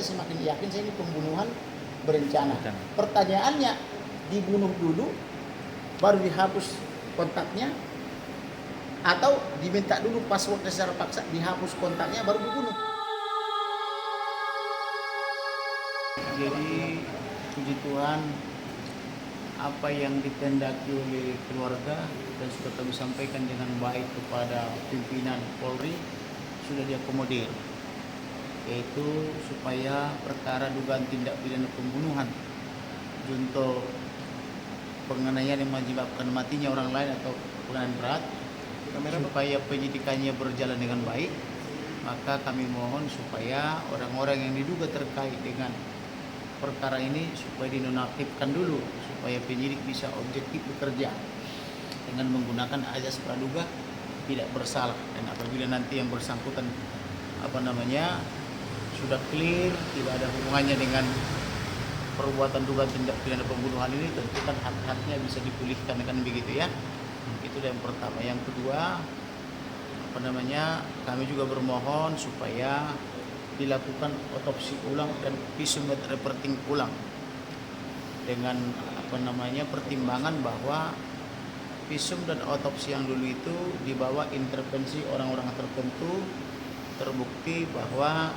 kita semakin yakin saya ini pembunuhan berencana. Pertanyaannya, dibunuh dulu baru dihapus kontaknya, atau diminta dulu passwordnya secara paksa, dihapus kontaknya baru dibunuh? Jadi puji Tuhan, apa yang ditindaki oleh keluarga dan sudah kami sampaikan dengan baik kepada pimpinan Polri sudah diakomodir, yaitu supaya perkara dugaan tindak pidana pembunuhan junto penganiayaan yang menyebabkan matinya orang lain atau penganiayaan berat, supaya penyidikannya berjalan dengan baik, maka kami mohon supaya orang-orang yang diduga terkait dengan perkara ini supaya dinonaktifkan dulu, supaya penyidik bisa objektif bekerja dengan menggunakan azas praduga tidak bersalah. Dan apabila nanti yang bersangkutan sudah clear, tidak ada hubungannya dengan perbuatan dugaan tindak pidana pembunuhan ini, tentu kan hak-haknya bisa dipulihkan, kan begitu ya. Itu yang pertama. Yang kedua, kami juga bermohon supaya dilakukan otopsi ulang dan visum et reperting ulang dengan pertimbangan bahwa visum dan otopsi yang dulu itu dibawa intervensi orang-orang tertentu, terbukti bahwa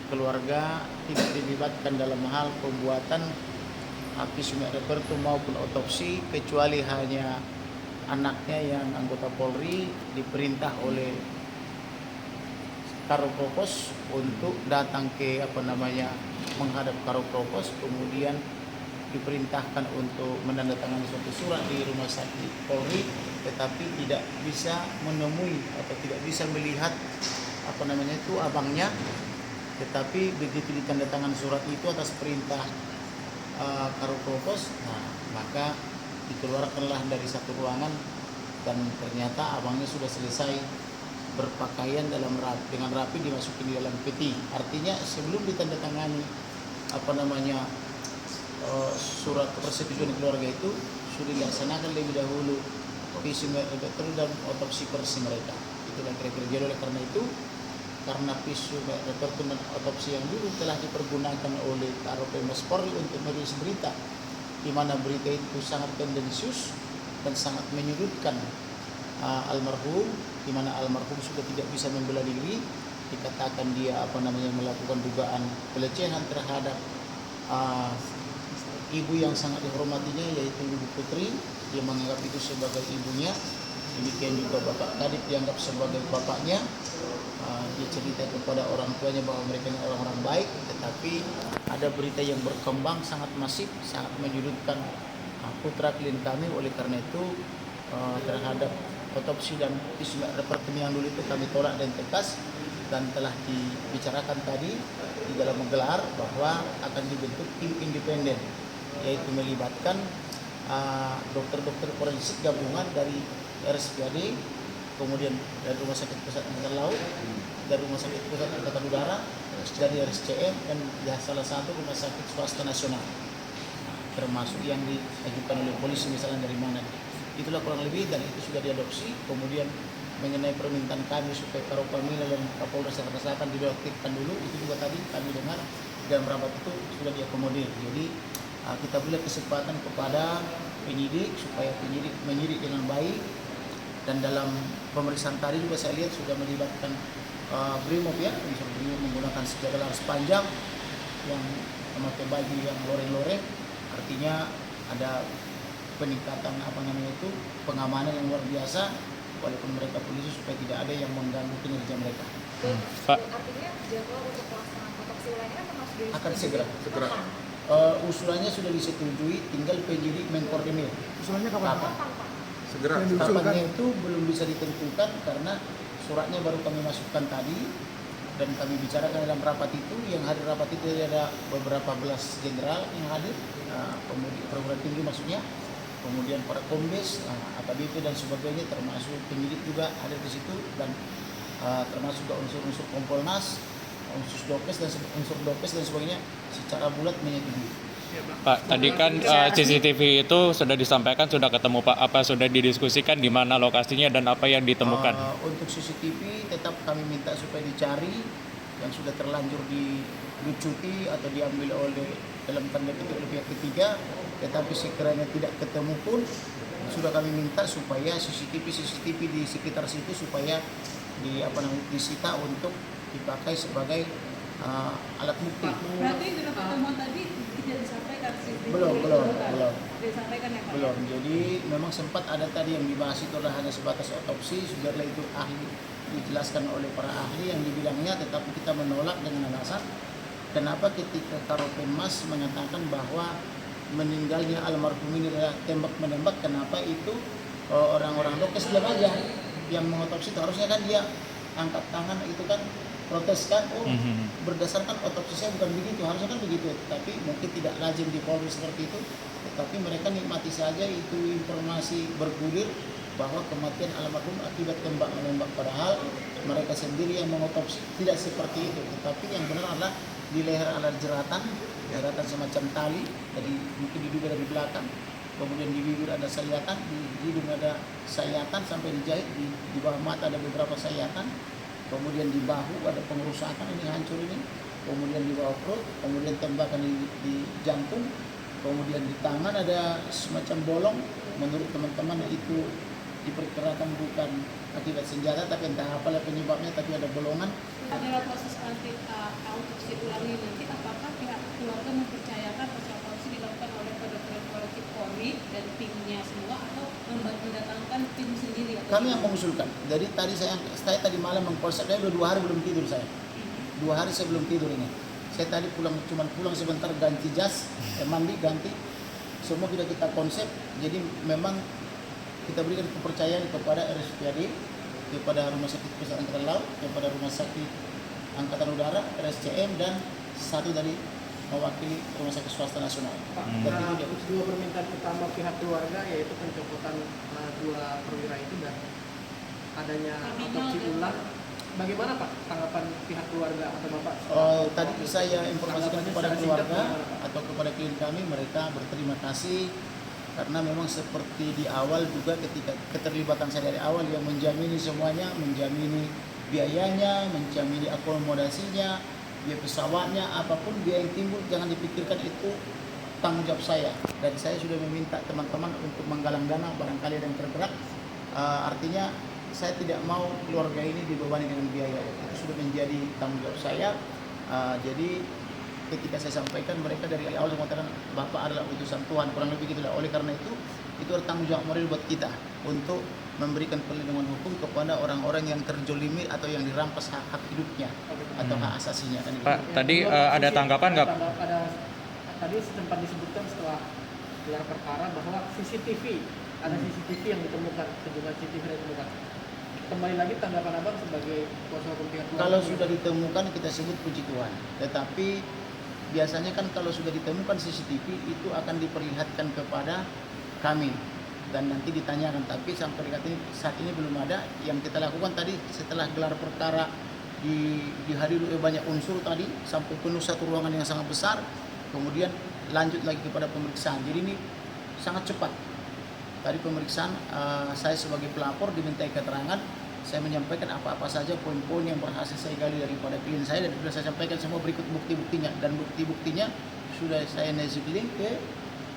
keluarga tidak dilibatkan dalam hal pembuatan visum et repertum maupun otopsi, kecuali hanya anaknya yang anggota Polri diperintah oleh Karopropos untuk datang ke menghadap Karopropos, kemudian diperintahkan untuk menandatangani suatu surat di rumah sakit Polri, tetapi tidak bisa menemui atau tidak bisa melihat abangnya, tetapi begitu ditandatangani surat itu atas perintah Karopropos, maka dikeluarkanlah dari satu ruangan dan ternyata abangnya sudah selesai berpakaian dengan rapi dimasukin di dalam peti. Artinya sebelum ditandatangani surat persetujuan keluarga itu sudah dilaksanakan lebih dahulu visum et repertum dan otopsi versi mereka. Itulah kira-kira. Jadi oleh karena itu, karena visum et repertum dan otopsi yang dulu telah dipergunakan oleh Karopenmas Polri untuk merilis berita, di mana berita itu sangat tendensius dan sangat menyudutkan almarhum, di mana almarhum sudah tidak bisa membela diri, dikatakan dia melakukan dugaan pelecehan terhadap ibu yang sangat dihormatinya, yaitu Ibu Putri. Dia menganggap itu sebagai ibunya. Demikian juga Bapak Kadip dianggap sebagai bapaknya. Dia cerita kepada orang tuanya bahwa mereka ini orang-orang baik, tetapi ada berita yang berkembang sangat masif, sangat menyudutkan putra klien kami. Oleh karena itu terhadap otopsi dan visum et repertum yang dulu itu kami tolak dan tegas, dan telah dibicarakan tadi di dalam menggelar bahwa akan dibentuk tim independen, yaitu melibatkan dokter-dokter forensik gabungan dari RSPAD, kemudian dari Rumah Sakit Pusat Angkatan Laut, dari Rumah Sakit Pusat Angkatan Udara, dari RSCM, dan salah satu rumah sakit swasta nasional, termasuk yang diajukan oleh polisi misalnya dari mana. Itulah kurang lebih, dan itu sudah diadopsi. Kemudian mengenai permintaan kami supaya Karopamila dan Kapolres Jakarta Selatan dinonaktifkan dulu, itu juga tadi kami dengar dalam rapat itu sudah diakomodir. Jadi kita beri kesempatan kepada penyidik supaya penyidik menyidik dengan baik, dan dalam pemeriksaan tadi juga saya lihat sudah melibatkan Brimob ya, unsur Brimob menggunakan senjata laras panjang yang memakai baju yang loreng-loreng, artinya ada peningkatan pengamanan yang luar biasa walaupun mereka polisi, supaya tidak ada yang mengganggu kinerja mereka. Pak, artinya jadwal untuk pelaksanaan otopsi ulangnya termasuk akan segera. Usulannya sudah disetujui, tinggal penyidik mengkoordinir. Usulannya kapan? Segera. Kapannya itu belum bisa ditentukan karena suratnya baru kami masukkan tadi, dan kami bicarakan dalam rapat itu. Yang hadir rapat itu ada beberapa belas jenderal yang hadir, perwira tinggi maksudnya, kemudian para kombes, AKBP dan sebagainya, termasuk penyidik juga ada di situ, dan termasuk juga unsur-unsur Kompolnas, unsur Dokes dan sebagainya, secara bulat menyetujui. Pak, tadi kan CCTV itu sudah disampaikan, sudah ketemu Pak, apa sudah didiskusikan di mana lokasinya dan apa yang ditemukan? Untuk CCTV tetap kami minta supaya dicari, yang sudah terlanjur dicuti atau diambil oleh dalam tanda petik oleh pihak ketiga, tetapi sekiranya tidak ketemu pun sudah kami minta supaya CCTV di sekitar situ supaya disita untuk dipakai sebagai alat bukti. Berarti dalam pertemuan tadi tidak disampaikan sih? Belum. Disampaikan ya Pak? Belum. Jadi memang sempat ada tadi yang dibahas itu adalah hanya sebatas otopsi, sudahlah itu ahli dijelaskan oleh para ahli yang di bidangnya, tetapi kita menolak dengan alasan kenapa ketika Karopenmas mengatakan bahwa meninggalnya almarhum ini adalah tembak menembak, kenapa itu orang-orang dokes diam aja yang mengotopsi itu? Harusnya kan dia angkat tangan, itu kan protes kan, berdasarkan otopsi saya bukan begitu, harusnya kan begitu. Tapi mungkin tidak lazim di Polri seperti itu, tetapi mereka nikmati saja itu informasi bergulir bahwa kematian almarhum akibat tembak menembak, padahal mereka sendiri yang mengotopsi tidak seperti itu. Tetapi yang benar adalah di leher ada jeratan semacam tali, jadi mungkin diduga dari belakang, kemudian di bibir ada sayatan, di hidung ada sayatan sampai dijahit, di bawah mata ada beberapa sayatan, kemudian di bahu ada pengerusakan, ini hancur ini, kemudian di bawah perut, kemudian tembakan di jantung, kemudian di tangan ada semacam bolong. Menurut teman-teman itu diperkirakan bukan akibat senjata, tapi entah apalah penyebabnya, tapi ada bolongan. Dalam proses autopsi ulang ini nanti, apakah pihak keluarga mempercayakan proses autopsi dilakukan oleh kedokteran forensik Polri dan timnya semua, atau mendatangkan tim sendiri? Kami yang mengusulkan. Jadi tadi saya tadi malam mengkonsep, saya 2 hari belum tidur saya. 2 hari saya belum tidur ini. Saya tadi cuma pulang sebentar ganti jas, mandi ganti. Semua sudah kita konsep. Jadi memang kita berikan kepercayaan kepada RSPAD, kepada Rumah Sakit Pusat Angkatan Laut, kepada Rumah Sakit Angkatan Udara, RSCM, dan satu dari mewakili Rumah Sakit Swasta Nasional. Dua permintaan utama pihak keluarga yaitu pencopotan 2 perwira itu dan adanya otopsi ulang. Bagaimana Pak tanggapan pihak keluarga atau Bapak? Tadi saya informasikan kepada keluarga atau kepada klien kami, mereka berterima kasih karena memang seperti di awal juga ketika keterlibatan saya dari awal yang menjamini semuanya, menjamini biayanya, menjamini akomodasinya, biaya pesawatnya, apapun biaya yang timbul jangan dipikirkan itu tanggung jawab saya. Dan saya sudah meminta teman-teman untuk menggalang dana barangkali ada yang tergerak. Artinya saya tidak mau keluarga ini dibebani dengan biaya, itu sudah menjadi tanggung jawab saya. Jadi ketika saya sampaikan, mereka dari awal mengatakan Bapak adalah utusan Tuhan, kurang lebih gitulah. Oleh karena itu adalah tanggung jawab moral buat kita untuk memberikan perlindungan hukum kepada orang-orang yang terjolimi atau yang dirampas hak hidupnya atau hak asasinya. Pak, tadi ada tanggapan nggak? Tadi sempat disebutkan setelah gelar perkara bahwa ada CCTV yang ditemukan, sejumlah CCTV yang ditemukan. Kembali lagi tanggapan Abang sebagai kuasa hukum pihak keluarga. Kalau sudah ditemukan kita sebut puji Tuhan. Tetapi biasanya kan kalau sudah ditemukan CCTV itu akan diperlihatkan kepada kami dan nanti ditanyakan. Tapi sampai saat ini belum ada. Yang kita lakukan tadi setelah gelar perkara dihadiri oleh banyak unsur tadi sampai penuh satu ruangan yang sangat besar, kemudian lanjut lagi kepada pemeriksaan. Jadi ini sangat cepat. Tadi pemeriksaan saya sebagai pelapor dimintai keterangan, saya menyampaikan apa-apa saja poin-poin yang berhasil saya gali daripada klien saya, dan sudah saya sampaikan semua berikut bukti-buktinya, dan bukti-buktinya sudah saya link ke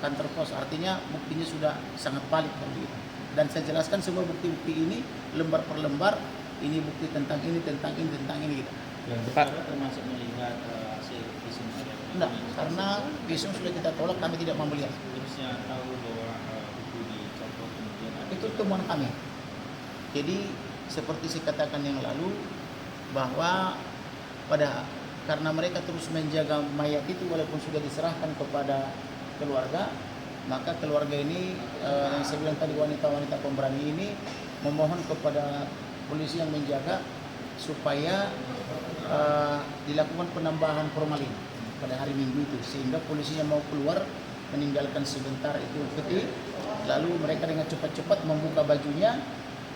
kantor pos, artinya buktinya sudah sangat valid begitu. Dan saya jelaskan semua bukti-bukti ini lembar per lembar, ini bukti tentang ini gitu. Yang bicara termasuk melihat hasil visum saya. Enggak, karena visum sudah kita tolak, kami tidak mau melihat. Terusnya tahu bahwa buku dicopot kemudian ada Itu temuan kami. Jadi seperti saya katakan yang lalu bahwa karena mereka terus menjaga mayat itu walaupun sudah diserahkan kepada keluarga, maka keluarga ini yang saya bilang tadi wanita-wanita pemberani ini memohon kepada polisi yang menjaga supaya dilakukan penambahan formalin pada hari Minggu itu, sehingga polisinya mau keluar meninggalkan sebentar itu peti, lalu mereka dengan cepat-cepat membuka bajunya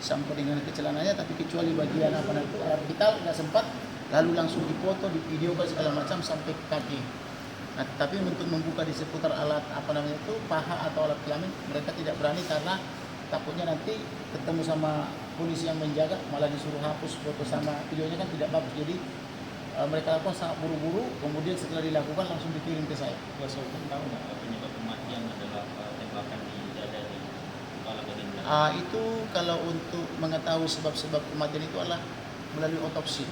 sampai dengan kecelananya, tapi kecuali bagian alat vital nggak sempat, lalu langsung dipoto, divideokan segala macam sampai ke kaki. Nah, tapi untuk membuka di seputar alat itu paha atau alat kelamin, mereka tidak berani karena takutnya nanti ketemu sama polisi yang menjaga malah disuruh hapus foto sama videonya, kan tidak bagus. Jadi mereka lakukan sangat buru-buru, kemudian setelah dilakukan langsung dikirim ke saya. Kuasa hukum tahu nggak penyebab kematian adalah tembakan di dada di kepala bagian belakang? Itu kalau untuk mengetahui sebab-sebab kematian itu adalah melalui otopsi.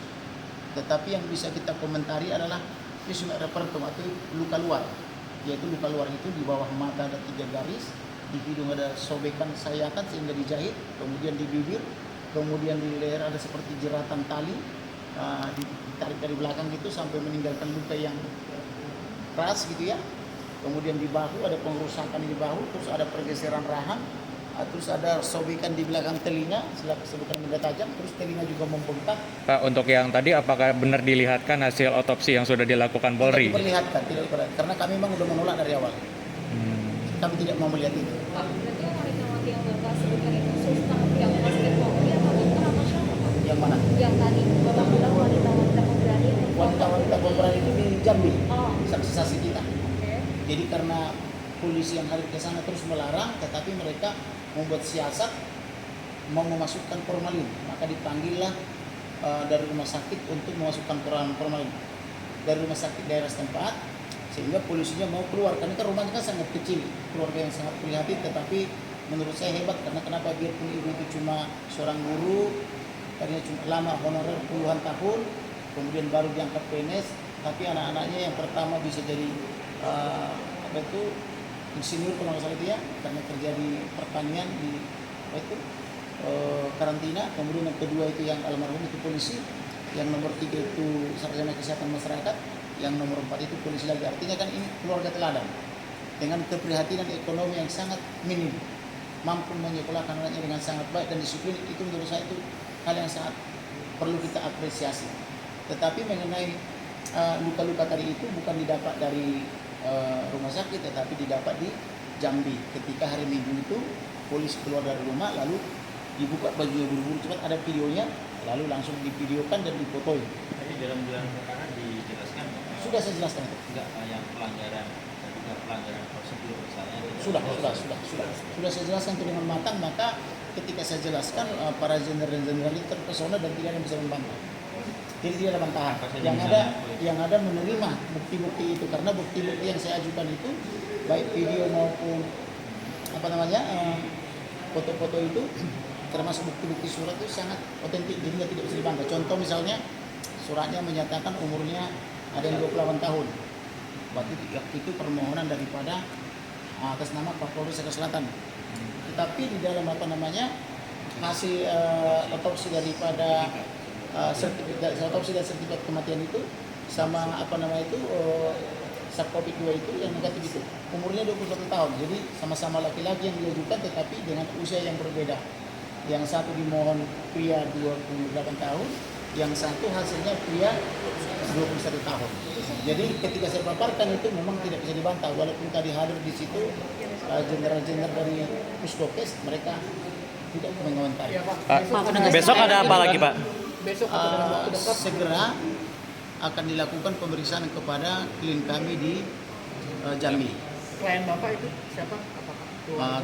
Tetapi yang bisa kita komentari adalah pisum repertum atau luka luar, yaitu luka luar itu di bawah mata ada 3 garis, di hidung ada sobekan sayatan sehingga dijahit, kemudian di bibir, kemudian di leher ada seperti jeratan tali, ditarik dari belakang gitu sampai meninggalkan luka yang keras gitu ya. Kemudian di bahu ada pengerusakan di bahu, terus ada pergeseran rahang, terus ada sobekan di belakang telinga, sebutkan benda tajam, terus telinga juga membengkak. Pak, untuk yang tadi apakah benar dilihatkan hasil otopsi yang sudah dilakukan Polri? Tidak diperlihatkan, karena kami memang sudah menolak dari awal. Kami tidak mau melihat itu. Pak, berarti yang wanita-wanita yang Bapak sebutkan itu suster yang basket Polri atau dokter atau siapa Pak? Yang mana? Yang tadi Bapak bilang wanita-wanita pemberani itu Wanita-wanita pemberani itu di Jambi, Oh, saksi-saksi kita. oke. Jadi karena polisi yang hadir ke sana terus melarang, tetapi mereka membuat siasat mau memasukkan formalin, maka dipanggillah dari rumah sakit untuk memasukkan formalin dari rumah sakit daerah setempat, sehingga polisinya mau keluar karena kan rumahnya kan sangat kecil, keluarga yang sangat prihatin. Tetapi menurut saya hebat karena kenapa biarpun ibu itu cuma seorang guru, tadinya cuma lama honorer puluhan tahun, kemudian baru diangkat PNS, tapi anak-anaknya yang pertama bisa jadi insinyur kalau nggak salah itu ya, karena kerja di pertanian di karantina. Kemudian yang kedua itu yang almarhum itu polisi, yang nomor 3 itu sarjana kesehatan masyarakat, yang nomor 4 itu polisi lagi. Artinya kan ini keluarga teladan dengan keprihatinan ekonomi yang sangat minim, mampu menyekolahkan anaknya dengan sangat baik dan disiplin. Itu menurut saya itu hal yang sangat perlu kita apresiasi. Tetapi mengenai luka-luka tadi itu bukan didapat dari rumah sakit, tetapi didapat di Jambi. Ketika hari Minggu itu polisi keluar dari rumah, lalu dibuka bajunya buru-buru cepat, ada videonya, lalu langsung divideokan dan dipotoi. Tapi dalam gelar perkara dijelaskan Sudah saya jelaskan itu. enggak yang pelanggaran dan juga pelanggaran prosedur misalnya Sudah saya jelaskan itu dengan matang. Maka ketika saya jelaskan, para jenderal-jenderal itu terpesona dan tidak ada yang bisa membantah. Jadi tidak ada bantahan. Yang ada menerima bukti-bukti itu, karena bukti-bukti yang saya ajukan itu baik video maupun foto-foto itu termasuk bukti-bukti surat itu sangat otentik, jadi tidak bisa dibantah. Contoh misalnya suratnya menyatakan umurnya ada yang 28 tahun. Waktu itu permohonan daripada atas nama Kapolri Jakarta Selatan. Tetapi di dalam hasil otopsi daripada otopsi dan sertifikat kematian itu sama SARS-CoV-2 itu yang negatif itu umurnya 21 tahun. Jadi sama-sama laki-laki yang diajukan tetapi dengan usia yang berbeda. Yang satu dimohon pria 28 tahun, yang satu hasilnya pria 21 tahun. Jadi ketika saya paparkan itu memang tidak bisa dibantah, walaupun tadi hadir di situ jenderal-jenderal dari Puskokes, mereka tidak mengomentari. Iya, Pak. Besok ada apa lagi, Pak? Besok atau dalam waktu dekat Segera akan dilakukan pemeriksaan kepada klien kami di Jambi. klien Bapak itu siapa? Apakah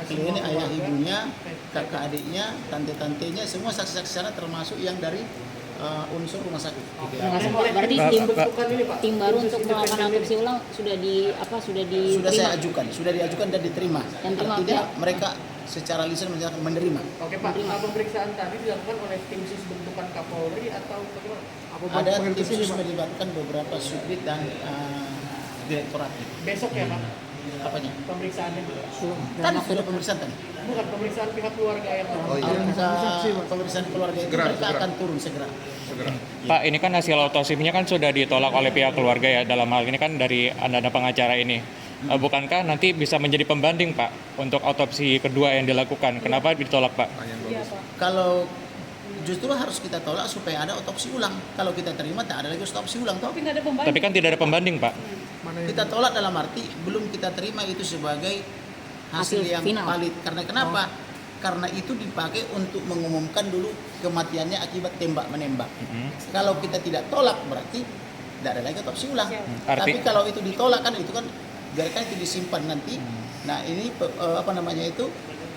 Klien ayah ibunya, kakak adiknya, tante-tantenya, semua saksi-saksi sana termasuk yang dari unsur rumah sakit. Gitu ya. Terima kasih, Pak. Berarti tim baru untuk melakukan autopsi ulang sudah Sudah saya ajukan, sudah diajukan dan diterima. Dan terima, Artinya ya? mereka secara lisan menyatakan menerima. Oke Pak, pemeriksaan tadi dilakukan oleh tim sus bentukan Kapolri atau bagaimana? Ada tim khusus melibatkan beberapa subdit dan direktorat. Besok ya Pak, Apanya? pemeriksaannya. Kan sudah pemeriksaan tadi. Bukan pemeriksaan pihak keluarga yang Pemeriksaan keluarga itu mereka akan turun segera. Pak, ini kan hasil otopsinya kan sudah ditolak oleh pihak keluarga ya, dalam hal ini kan dari Anda pengacara ini. Bukankah nanti bisa menjadi pembanding, Pak, untuk otopsi kedua yang dilakukan? Kenapa ditolak, Pak? Iya, Pak. Kalau justru harus kita tolak supaya ada otopsi ulang. Kalau kita terima tak ada lagi otopsi ulang toh. Tapi nggak ada pembanding. Tapi kan tidak ada pembanding, Pak. Kita tolak dalam arti belum kita terima itu sebagai hasil yang final. valid. Karena kenapa? Karena itu dipakai untuk mengumumkan dulu kematiannya akibat tembak menembak. Kalau kita tidak tolak berarti tidak ada lagi otopsi ulang. Tapi kalau itu ditolak kan itu kan biarkan itu disimpan nanti. Nah ini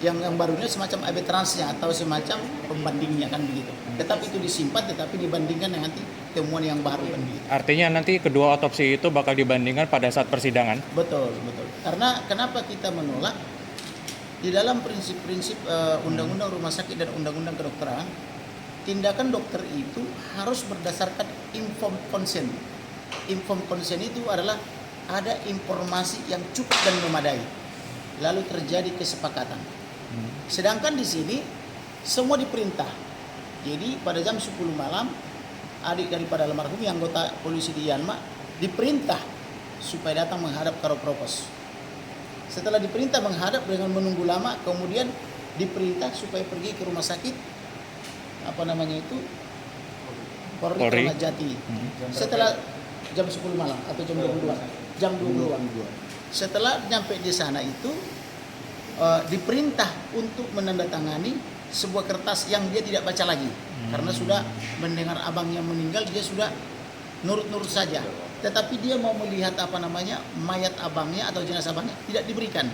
yang barunya semacam arbitrasnya atau semacam pembandingnya kan begitu. Tetapi itu disimpan, tetapi dibandingkan dengan nanti temuan yang baru kan begitu. Artinya nanti kedua otopsi itu bakal dibandingkan pada saat persidangan. Betul, betul. Karena kenapa kita menolak di dalam prinsip-prinsip undang-undang rumah sakit dan undang-undang kedokteran, tindakan dokter itu harus berdasarkan informed consent. Informed consent itu adalah ada informasi yang cukup dan memadai, lalu terjadi kesepakatan. Sedangkan di sini semua diperintah. Jadi pada jam 10 malam adik daripada almarhum yang anggota polisi di Yanma diperintah supaya datang menghadap Karo Propos. Setelah diperintah menghadap dengan menunggu lama, kemudian diperintah supaya pergi ke rumah sakit Polri Kramat Jati. Setelah jam 10 malam atau jam 22. Jam 22. Setelah nyampe di sana itu diperintah untuk menandatangani sebuah kertas yang dia tidak baca lagi. Karena sudah mendengar abangnya meninggal, dia sudah nurut-nurut saja. Tetapi dia mau melihat mayat abangnya atau jenazah abangnya tidak diberikan.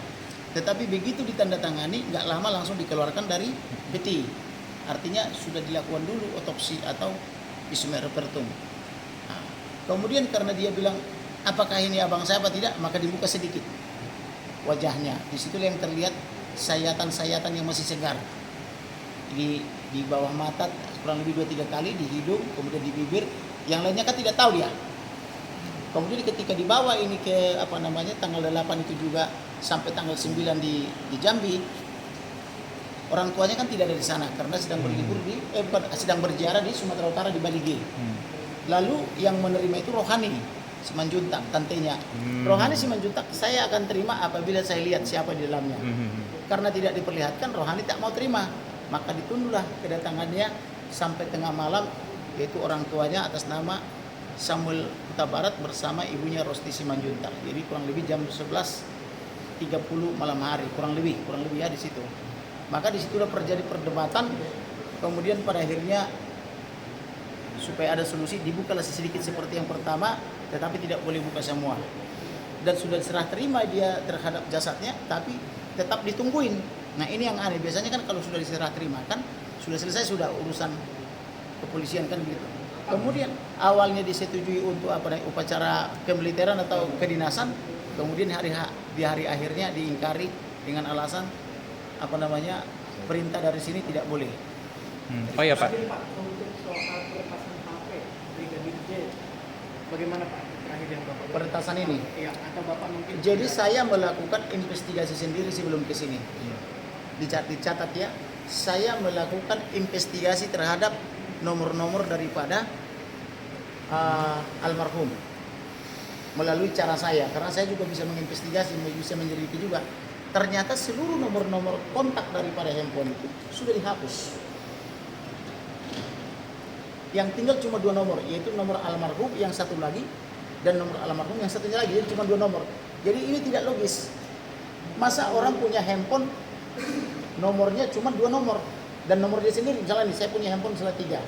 Tetapi begitu ditandatangani, nggak lama langsung dikeluarkan dari peti. Artinya sudah dilakukan dulu otopsi atau visum et repertum. Nah, kemudian karena dia bilang apakah ini abang saya apa tidak, maka dibuka sedikit wajahnya. Di situ yang terlihat sayatan-sayatan yang masih segar di bawah mata kurang lebih 2-3 kali, di hidung, kemudian di bibir. Yang lainnya kan tidak tahu dia. Kemudian ketika dibawa ini ke tanggal 8 itu juga sampai tanggal 9 di Jambi, orang tuanya kan tidak ada di sana karena sedang berlibur sedang berziarah di Sumatera Utara di Balige. Lalu yang menerima itu Rohani Simanjuntak, tantenya. Rohani Simanjuntak saya akan terima apabila saya lihat siapa di dalamnya. Karena tidak diperlihatkan, Rohani tak mau terima. Maka ditundulah kedatangannya sampai tengah malam, yaitu orang tuanya atas nama Samuel Huta Barat bersama ibunya Rosti Simanjuntak. Jadi kurang lebih jam 11.30 malam hari, kurang lebih ya di situ. Maka di situlah terjadi perdebatan. Kemudian pada akhirnya supaya ada solusi dibukalah sedikit seperti yang pertama, tetapi tidak boleh buka semua. Dan sudah serah terima dia terhadap jasadnya, tapi tetap ditungguin. Nah ini yang aneh, biasanya kan kalau sudah diserah terima kan sudah selesai, sudah urusan kepolisian kan begitu. Kemudian awalnya disetujui untuk upacara kemiliteran atau kedinasan, kemudian di hari akhirnya diingkari dengan alasan perintah dari sini tidak boleh. Oh iya Pak. Untuk soal peretasan HP Brigadir J, bagaimana Pak terakhir yang Bapak? Peretasan ini. Iya, atau Bapak mungkin? Jadi saya melakukan investigasi sendiri sebelum ke sini. Dicatat ya, saya melakukan investigasi terhadap nomor-nomor daripada almarhum melalui cara saya, karena saya juga bisa menginvestigasi, bisa menyelidiki juga. Ternyata seluruh nomor-nomor kontak daripada handphone itu sudah dihapus. Yang tinggal cuma 2 nomor, yaitu nomor almarhum yang satu lagi dan nomor almarhum yang satunya lagi. Jadi cuma 2 nomor. Jadi ini tidak logis. Masa orang punya handphone nomornya cuma 2 nomor dan nomor dia sendiri, misalnya nih saya punya handphone misalnya 3.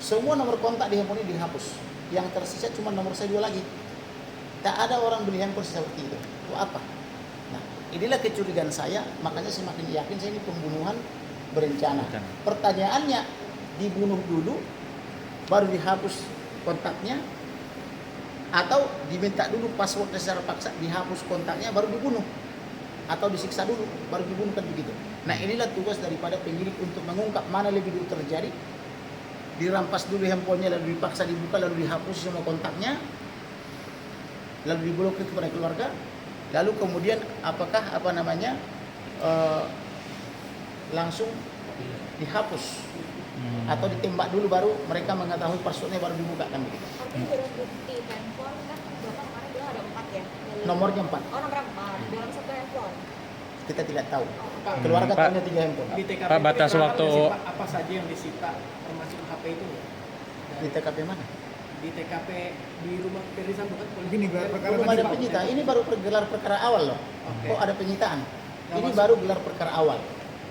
Semua nomor kontak di handphone ini dihapus. Yang tersisa cuma nomor saya 2 lagi. Tak ada orang beli handphone seperti itu. Itu apa? Nah, inilah kecurigaan saya, makanya saya makin yakin saya ini pembunuhan berencana. Pertanyaannya, dibunuh dulu baru dihapus kontaknya, atau diminta dulu passwordnya secara paksa, dihapus kontaknya baru dibunuh, atau disiksa dulu baru dibunuh, kan begitu. Nah inilah tugas daripada penyidik untuk mengungkap mana lebih dulu terjadi. Dirampas dulu handphonenya, lalu dipaksa dibuka, lalu dihapus semua kontaknya, lalu diblokir kepada keluarga, lalu kemudian apakah langsung dihapus atau ditembak dulu baru mereka mengetahui passwordnya baru dibuka, kan begitu. Tapi dalam bukti handphone kan Bapak kemarin bilang ada 4 ya? Nomornya 4. Oh, nomor 4 dalam satu handphone. Kita tidak tahu. Pak, Keluarga Pak, tahunya 3 handphone. di TKP Pak, batas keterangan waktu- nggak sih, Pak, apa saja yang disita termasuk HP itu? Di TKP mana? Di TKP di rumah Ferry Sambo kan polisi. Ini gelar perkara Belum tadi, ada Pak. penyitaan. Ini baru gelar perkara awal loh. Oke. Kok ada penyitaan? Nggak Ini masuk. baru gelar perkara awal.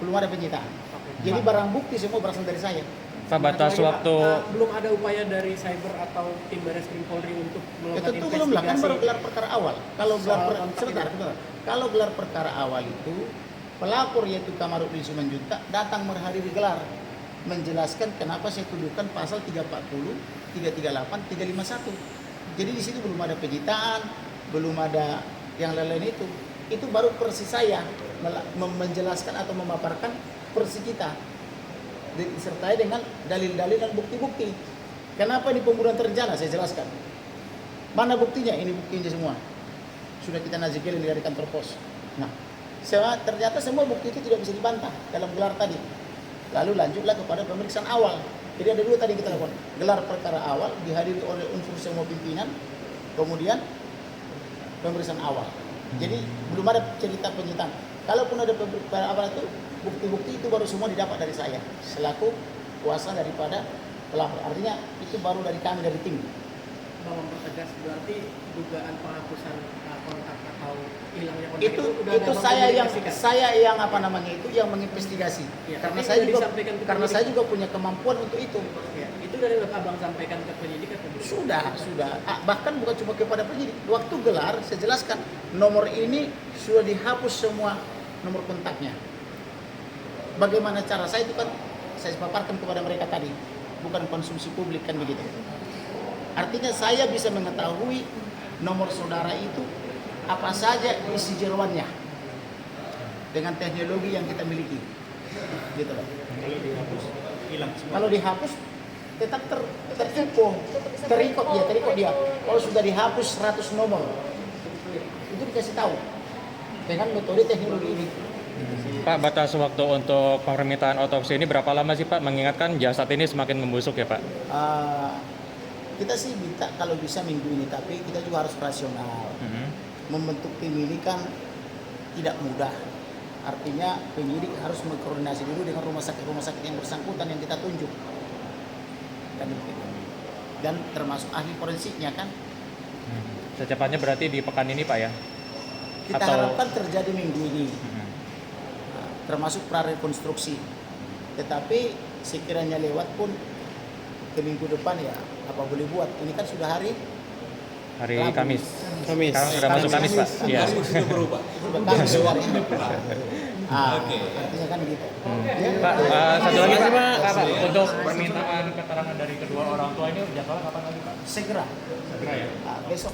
Belum ada penyitaan. Oke. Jadi barang bukti semua berasal dari saya. Pak, batas Satu lagi, waktu Pak, belum ada upaya dari cyber atau tim Barreskrim Polri untuk Ya melakukan tentu belum lah, kan baru gelar perkara awal. Kalau gelar Soal kontak sebentar. Kalau gelar perkara awal itu pelapor yaitu Kamarudin Simanjuntak datang menghadiri gelar menjelaskan kenapa saya tuduhkan pasal 340, 338, 351. Jadi di situ belum ada penyitaan, belum ada yang lain-lain itu. Itu baru versi saya menjelaskan atau memaparkan versi kita disertai dengan dalil-dalil dan bukti-bukti. Kenapa ini pembunuhan terencana? Saya jelaskan. Mana buktinya? Ini buktinya semua. Sudah kita nazikelin dari kantor pos. Nah, ternyata semua bukti itu tidak bisa dibantah dalam gelar tadi. Lalu lanjutlah kepada pemeriksaan awal. Jadi ada dua tadi kita lakukan. Gelar perkara awal dihadiri oleh unsur semua pimpinan. Kemudian pemeriksaan awal. Jadi belum ada cerita penyitaan. Kalaupun ada pemeriksaan awal itu, bukti-bukti itu baru semua didapat dari saya selaku kuasa daripada pelapor. Artinya itu baru dari kami, dari tim. Bang, mempertegas berarti dugaan penghapusan kontak atau hilangnya kontak Itu udah ada Bang komunikasikan? saya yang apa namanya itu yang menginvestigasi. Ya, karena tapi saya sudah juga disampaikan ke karena penyidik? saya juga punya kemampuan untuk itu. Ya, itu dari abang sampaikan ke penyidik atau belum? Sudah. Bahkan bukan cuma kepada penyidik. Waktu gelar saya jelaskan nomor ini sudah dihapus semua nomor kontaknya. Bagaimana cara saya itu kan saya paparkan kepada mereka tadi, bukan konsumsi publik kan begitu. Artinya saya bisa mengetahui nomor saudara itu apa saja isi jeroannya dengan teknologi yang kita miliki, gitu loh. Kalau dihapus hilang semua. Kalau dihapus tetap terinfo, terikot dia. Kalau sudah dihapus 100 nomor, itu dikasih tahu dengan metode teknologi ini. Pak, batas waktu untuk permintaan otopsi ini berapa lama sih Pak? Mengingatkan jasad ini semakin membusuk ya Pak. Kita sih minta kalau bisa minggu ini, tapi kita juga harus rasional. Membentuk tim ini kan tidak mudah. Artinya penyidik harus mengkoordinasi dulu dengan rumah sakit yang bersangkutan yang kita tunjuk. Dan termasuk ahli forensiknya kan. Secepatnya berarti di pekan ini Pak ya? Kita harapkan terjadi minggu ini. Termasuk prarekonstruksi. Tetapi sekiranya lewat pun ke minggu depan ya apa boleh buat. Ini kan sudah hari Rabu. Kamis. Sekarang sudah masuk Kamis Pak. Iya. Sudah berubah. Kamis hari ini. Artinya kan gitu. Pak, satu lagi Pak, untuk permintaan keterangan dari kedua orang tua ini jadwalnya kapan lagi Pak? Segera. Segera ya. Besok.